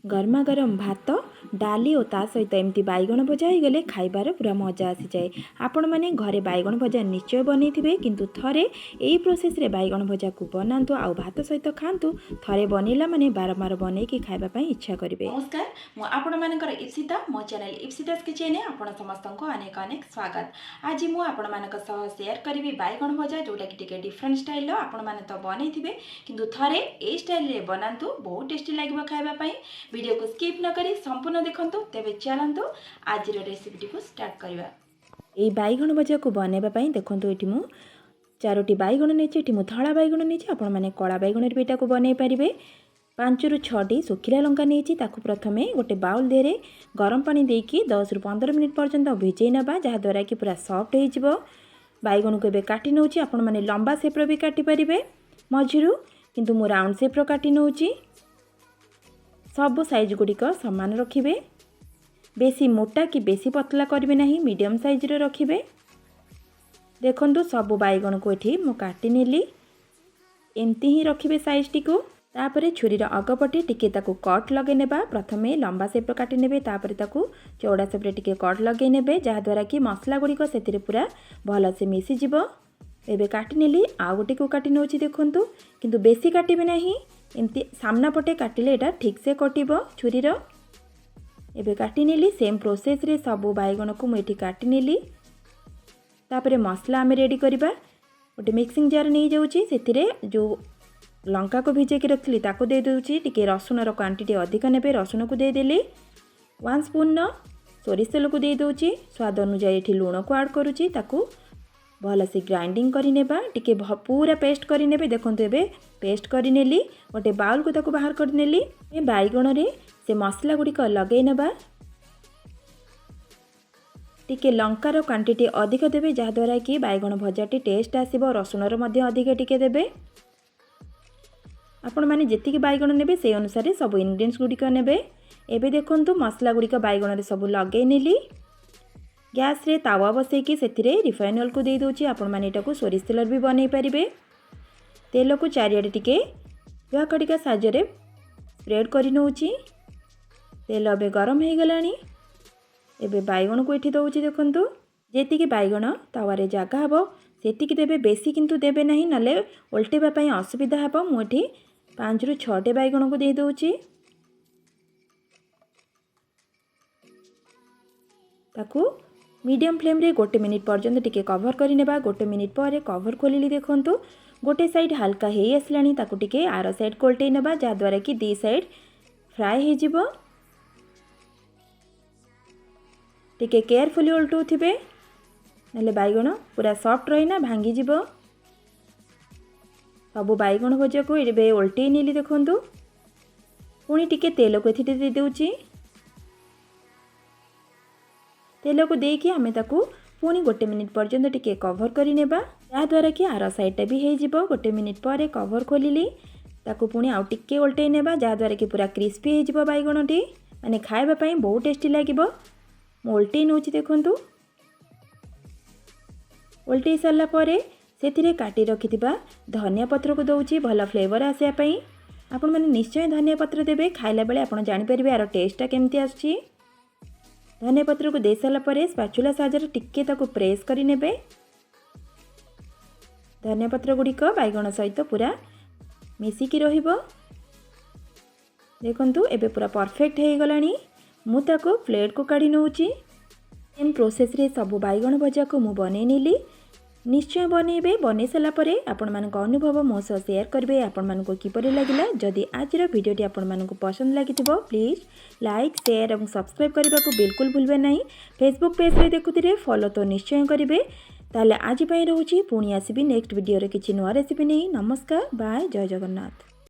गरमा गरम भात डाली और ता सहित एमती बैगण भजा हो गले खाइबार पूरा मजा आसी जाए। आपण मैंने घरे बैगण भजा निश्चय बनई थे किंतु थरे यही प्रोसेस रे बैगण भजा को बनातु आ भात सहित खातु। थरे बनैला माने बारंबार बनईकी खाइबा इच्छा करेंगे। नमस्कार, मु आपण मानकर इप्सिता मो चैनल इप्सिता'स किचन में आपण समस्त को अनेक अनेक स्वागत। आज मु आपण मानक सह शेयर करी बैगण भजा जोटा कि टिके डिफरेंट स्टाइल आपण माने तो बनई थे किंतु थरे ए स्टाइल रे बनातु बहुत टेस्टी लागिबो खाइबा पई। वीडियो को स्किप न करी संपूर्ण देखंतु। तेबे चलंतु आज रेसिपी को स्टार्ट करवा। ए बैगण भजा को बनैबा पई देखंतु एठी मु 4टी बैगण नेछि। एठी मु धळा बैगण नेछि, आपण माने कळा बैगण रे बेटा को बनै परिबे। 5 रु 6टी सुखिला लंका नेछि। ताकु प्रथमे गोटे बाउल देरे गरम पानी देकी 10 रु 15 मिनिट पर्यंत भिजै नबा, जहा द्वारा कि पूरा सॉफ्ट हो जिवो। बैगण को एबे काटी नउछि। आपण माने लंबा शेप रो भी काटी परिबे मझिरु, किंतु मु राउंड शेप रो काटी नउछि। सब साइज गुड़िक सामान रखिबे। बेसी मोटा कि बेसी पतला करिवे नहीं, मीडियम साइज रे रखिबे। देखंतु सब बैगण को एठी मु काटी नेली। एमती ही रखिबे साइज टी को। तापरे छुरीर अगपटे टिके ताकू कट लगे नेबा। प्रथमे लंबा शेप काटी नेबे, तापरे ताकू चौड़ा शेप रे टिके कट लगे नेबे, जहा द्वारा कि मसला गुड़िक सेतिरे पूरा भल से मिसी जिवो। एबे काटी नेली। आ गोटे को काटी नउछि देखंतु, किंतु बेसी काटिबे नहीं। एमती सामना पटे काटिले एटा ठीक से कटिबो छुरीर। एबे काटी नेली। सेम प्रोसेस रे सब बैगण को मुठी काटी नेली। तापरे मसला आमे रेडी करबा। गोटे मिक्सिंग जार नहीं जाउची, सेतिरे जो लंका को भिजे के रखली ताको दे दोची। टिके रसुन रो क्वांटिटी अधिक नेबे, रसुन को दे देली। 1 स्पून सोरिष तेल को दे दोची। स्वाद अनुसार एठी लूण को ऐड करूची। ताको भल से ग्राइंडिंग करि नेबा। टिके पूरा पेस्ट करि नेबे। देखंतु एबे पेस्ट करि नेली। गोटे बाउल को ताको बाहर कर नेली। ए बैगण रे से मसला गुड़िक लगे नेबा। टिके लंकार क्वांटिटी अधिक देबे, जहा द्वारा कि बैगण भजाटी टेस्ट आसीबो। रसुन रो मध्ये अधिक टिके देबे। आपण माने जेतिकी बैगण नेबे से अनुसार सब इंग्रेडिएंट्स गुड़िक नेबे। एबे देखंतु मसला गुड़िक बैगण रे सब लगे नेली। गैस रे तावा बसैकी सेतिरे रिफाइन ऑयल को दे दोची। आपण माने एटा को सोरिष तेल भी बनै परिबे। तेल को चारियाडे टिके लुहा कड़िका साहाय्य स्प्रेड करि नउची। तेल एबे गरम हो गलानी। एबे बैगण को एठी दउची। देखंतु जेतिकी बैगण तावा रे जागा हबो सेतिकी देबे, बेसी किंतु देबे नहीं, नले उल्टेबा पई असुविधा हबो। मु एठी 5 रु 6टे बैगण को दे दोची। ताकू मीडियम फ्लेम रे 1 मिनिट पर्यंत टिके कवर करि नेबा। 1 मिनिट पर कवर खोलिली। देखंतु गोटे साइड हल्का हे आसलानी। ताकू टिके आर साइड कोल्टे नेबा, जा द्वारा कि दी साइड फ्राई हे जिवो। टिके केयरफुली उल्टू थिबे, नले बैगण पूरा सॉफ्ट रही ना भांगी जिवो। सब बैगण भजा को एबे उल्टे नेली। देखंतु पुणी टिके तेल को एथि दे देउची। तेल को देकी आमे ताकू पुणी 1 मिनिट पर्यंत टिके कवर करि नेबा, या द्वारा कि आर साइडटा भी हे जिवो। 1 मिनिट पर कवर खोलिली। ताकू पुणी आउ टिके उल्टे नेबा, जा द्वारा कि पूरा क्रिस्पी हे जिवो बैगणटी। माने खाइबा पई बहुत टेस्टी लागिबो। मु उल्टे नउची। देखंतु उल्टे सरला परे सेथिरे काटी रखिथिबा धनिया पत्र को दउची भला फ्लेवर आसिया पई। आपण माने निश्चय धनिया पत्र देबे। खाइला बेले आपण जानि परिबे आरो टेस्टटा केमती आछि। धनिया पत्र को दे सारा पर स्पैचुला साहाय्य टिके ताको प्रेस करि नेबे। धनिया पत्र गुड़िक बैगण सहित पूरा मिसिकी रहिबो। देखंतु एबे पूरा परफेक्ट हे गलानी। मु ताको प्लेट को काढी नउची। सेम प्रोसेस रे सब बैगण भजा को मु बनै नेली। निश्चय बनैबे। बनै सारा पर आपण मानक अनुभव मो सह शेयर करबे। आपण मानक किपरि लागिला। जदि आजिर वीडियोटी आपण मानक पसंद लागिथिबो प्लीज लाइक शेयर और सब्सक्राइब करने को बिल्कुल भूलबे नहीं। फेसबुक पेज रे देखुथिरे फॉलो तो निश्चय करिवे। ताले आज पई रहउची, पुणी आसीबी नेक्स्ट वीडियो रे किछि नुआ रेसिपी नहीं। नमस्कार, बाय, जय जगन्नाथ।